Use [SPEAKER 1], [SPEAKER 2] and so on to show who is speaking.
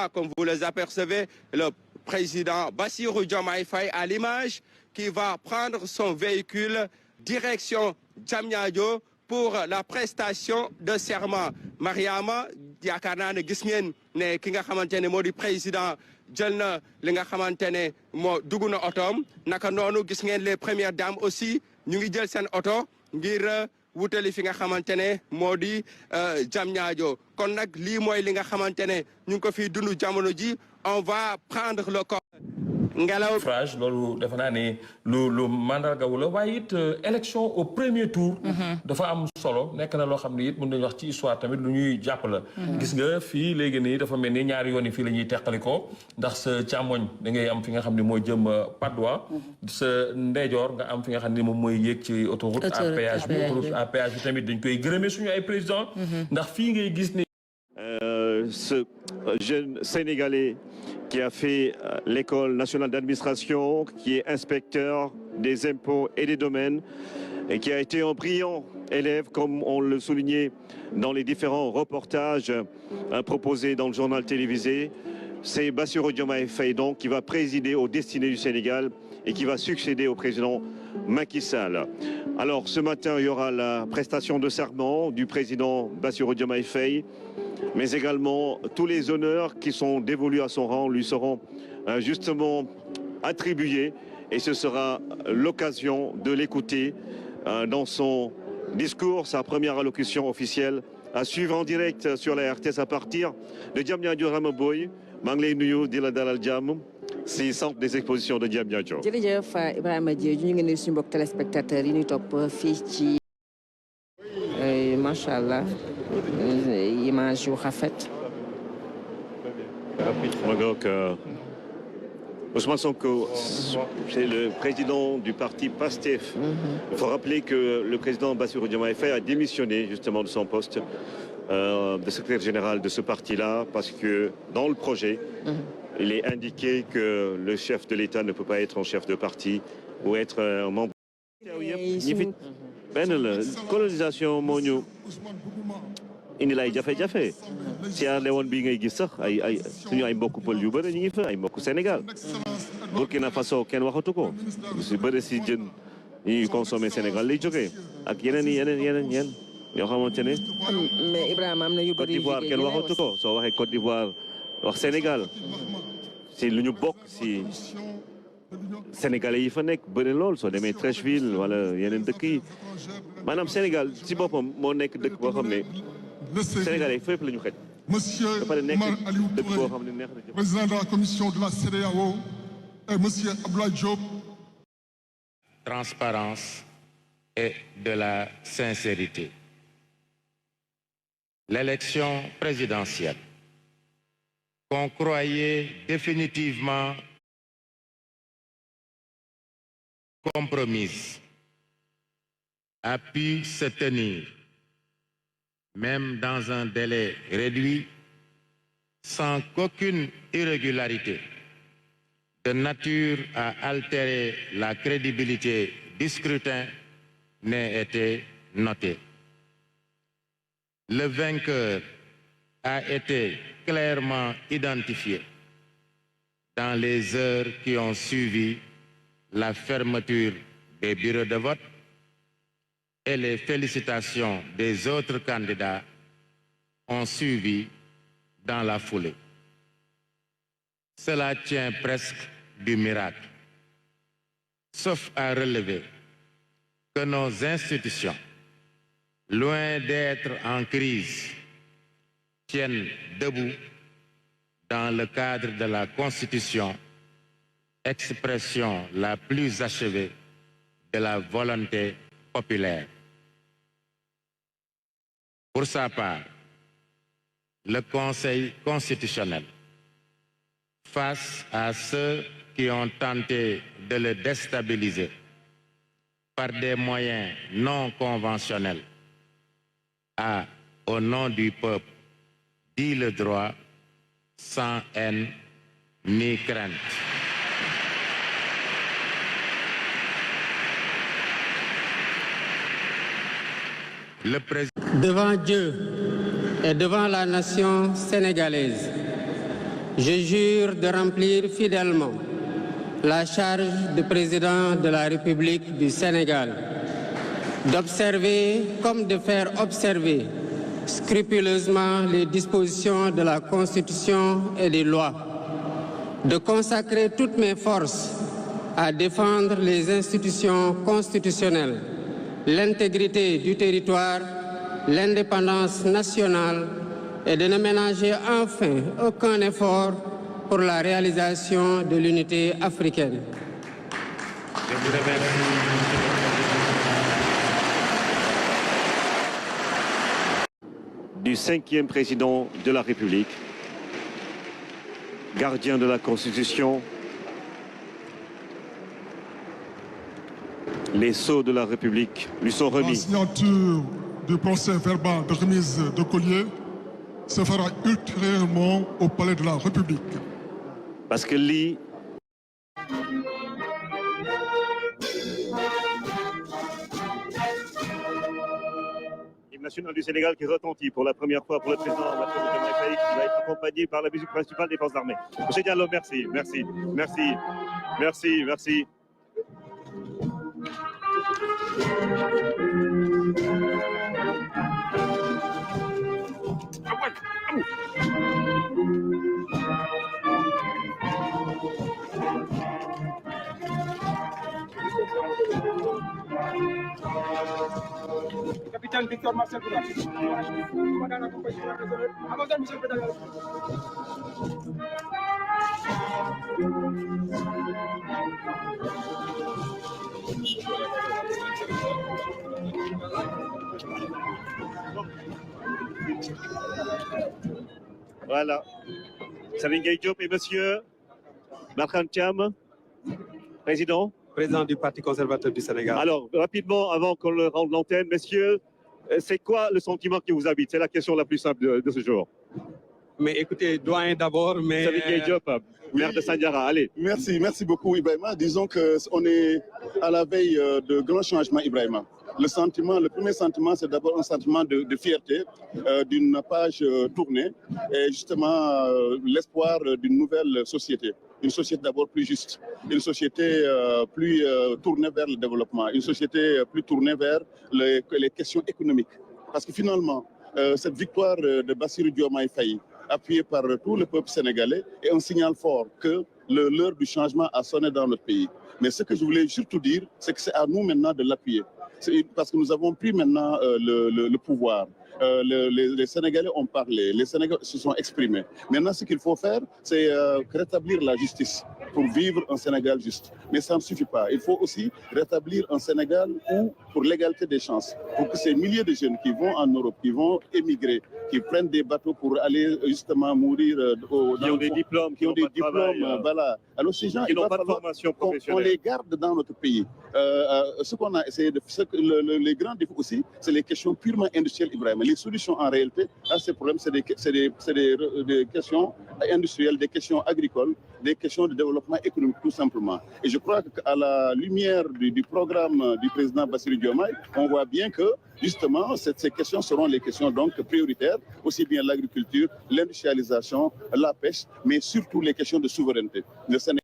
[SPEAKER 1] voit, comme vous les apercevez, le président Bassirou Diomaye Faye à l'image qui va prendre son véhicule direction Diamniadio pour la prestation de serment. Mariama yaakaar naa ne gis ngeen ne ki nga xamante ne moo di président jël na li nga xamante ne moo dugg na otoom naka noonu gis ngeen les premières dames aussi ñu ngi jël seen oto ngir wutali fi nga xamante ne moo di Diamniadio kon nag lii mooy li nga xamante ne ñu ngi ko fiy dund jamono ji on va prendre le corps. ngelaw
[SPEAKER 2] frage loolu defe naa ne lu mandargawu la waaye it élection au premier tour dafa am solo nekk na loo xam ne it mën nañu wax ci histoire tamit lu ñuy jàpp la gis nga fii léegi nii dafa mel ni ñaari yoon yi fii la ñuy teqalikoo ndax sa càmmoñ da ngay am fi nga xam ne mooy jëm Patte d'Oie sa ndeyjoor nga am fi nga xam ne moom mooy yéeg ci autoroute à péage bi autoroute à péage bi tamit dañ koy gërëmee suñu ay président ndax fii ngay gis ni
[SPEAKER 3] ce jeune Sénégalais qui a fait l'école nationale d'administration, qui est inspecteur des impôts et des domaines, et qui a été un brillant élève, comme on le soulignait dans les différents reportages proposés dans le journal télévisé. C'est Bassirou Diomaye Faye donc qui va présider aux destinées du Sénégal et qui va succéder au président Macky Sall. Alors ce matin, il y aura la prestation de serment du président Bassirou Diomaye Faye, mais également tous les honneurs qui sont dévolus à son rang lui seront justement attribués et ce sera l'occasion de l'écouter dans son discours, sa première allocution officielle à suivre en direct sur la RTS à partir de Diamniadio Rama Boye. maa ngi lay nuyu di la dalal jàmm si centre des expositions de Diamniadio.
[SPEAKER 4] jërëjëf Ibrahima Diédhiou ñu ngi nuyu suñu mbokk téléspectateurs yi ñuy topp fii ci macha allah image yu rafet.
[SPEAKER 3] Donc Ousmane Sonko, c'est le président du parti PASTEF. Il faut rappeler que le président Bassirou Diomaye Faye a démissionné justement de son poste de secrétaire général de ce parti-là parce que dans le projet, il est indiqué que le chef de l'État ne peut pas être un chef de parti ou être un membre. La colonisation moo ñu indi lay jafe-jafe Sierra Leone bii ngay gis sax ay suñu ay mbokku pël yu bëri ñu ngi fa ay mbokku Sénégal Burkina Faso kenn waxatu ko si bëri si jën ñuy consommé Sénégal lay jógee ak yeneen yoo xamante ne.
[SPEAKER 4] mais Ibrahima am na yu bëri
[SPEAKER 3] Côte d'Ivoire kenn waxatu ko soo waxee Côte d'Ivoire wax Sénégal si lu ñu bokk si Sénégalais yi fa nekk bëri lool soo demee Treichville wala yeneen dëkk yi maanaam Sénégal si boppam moo nekk dëkk boo xam ne Sénégalais yi fépp la ñu xëj.
[SPEAKER 5] Monsieur Oumar Aliou Touré, président de la commission de la CEDEAO, et monsieur Abdoulaye Diop.
[SPEAKER 6] Transparence et de la sincérité. L'élection présidentielle qu'on croyait définitivement compromise a pu se tenir, même dans un délai réduit, sans qu'aucune irrégularité de nature à altérer la crédibilité du scrutin n'ait été notée. Le vainqueur a été clairement identifié dans les heures qui ont suivi la fermeture des bureaux de vote et les félicitations des autres candidats ont suivi dans la foulée. Cela tient presque du miracle, sauf à relever que nos institutions, loin d'être en crise, tiennent debout dans le cadre de la Constitution, expression la plus achevée de la volonté populaire. Pour sa part, le Conseil constitutionnel, face à ceux qui ont tenté de le déstabiliser par des moyens non conventionnels, a, au nom du peuple, dit le droit sans haine ni crainte. Le président.
[SPEAKER 7] Devant Dieu et devant la nation sénégalaise, Je jure de remplir fidèlement la charge de président de la République du Sénégal, d'observer comme de faire observer scrupuleusement les dispositions de la Constitution et des lois, de consacrer toutes mes forces à défendre les institutions constitutionnelles, l'intégrité du territoire, l'indépendance nationale et de ne ménager enfin aucun effort pour la réalisation de l'unité africaine.
[SPEAKER 6] Je vous remercie.
[SPEAKER 3] Du 5e président de la République, gardien de la Constitution, les sceaux de la République lui sont remis.
[SPEAKER 5] La signature du procès verbal de remise de collier se fera ultérieurement au Palais de la République.
[SPEAKER 3] Parce que lii l'hymne national du Sénégal qui retentit pour la première fois pour le président Bassirou Diomaye Faye, qui va être accompagné par la musique principale des forces armées. Monsieur Diallo, merci, merci, merci, merci, merci.
[SPEAKER 8] Capitaine Victor Marcel Bourassa. Commandant la compagnie nationale. Commandant Michel Pédale.
[SPEAKER 3] Voilà. Serigne Gueye Diop et monsieur Barkhane Thiam, président.
[SPEAKER 9] Président du Parti conservateur du Sénégal.
[SPEAKER 3] Alors, rapidement, avant qu'on le rende l'antenne, messieurs, c'est quoi le sentiment qui vous habite? C'est la question la plus simple de ce jour.
[SPEAKER 9] Mais écoutez, doyen d'abord, mais...
[SPEAKER 3] Serigne Gueye Diop, maire de Sandiara, allez.
[SPEAKER 10] Merci beaucoup Ibrahima. Disons qu'on est à la veille de grands changements, Ibrahima. Le premier sentiment, c'est d'abord un sentiment de fierté d'une page tournée et justement l'espoir d'une nouvelle société. Une société d'abord plus juste, une société plus tournée vers le développement, une société plus tournée vers les questions économiques. Parce que finalement, cette victoire de Bassirou Diomaye Faye, appuyée par tout le peuple sénégalais, est un signal fort que l'heure du changement a sonné dans notre pays. Mais ce que je voulais surtout dire, c'est que c'est à nous maintenant de l'appuyer. Parce que nous avons pris maintenant le pouvoir. Les Sénégalais ont parlé, les Sénégalais se sont exprimés. Maintenant, ce qu'il faut faire, c'est rétablir la justice pour vivre un Sénégal juste. Mais ça ne suffit pas. Il faut aussi rétablir un Sénégal où, pour l'égalité des chances, pour que ces milliers de jeunes qui vont en Europe, qui vont émigrer, qui prennent des bateaux pour aller justement mourir,
[SPEAKER 3] qui ont des diplômes,
[SPEAKER 10] voilà. Alors ces gens,
[SPEAKER 3] qui n'ont pas de formation professionnelle,
[SPEAKER 10] on les garde dans notre pays. Ce qu'on a essayé de faire, les grands défis aussi, c'est les questions purement industrielles, Ibrahim. Les solutions en réalité à ces problèmes, c'est des questions industrielles, des questions agricoles, des questions de développement économique tout simplement. Et je crois qu'à la lumière du programme du président Bassirou Diomaye, on voit bien que justement ces questions seront les questions donc prioritaires, aussi bien l'agriculture, l'industrialisation, la pêche, mais surtout les questions de souveraineté. Le Sénégal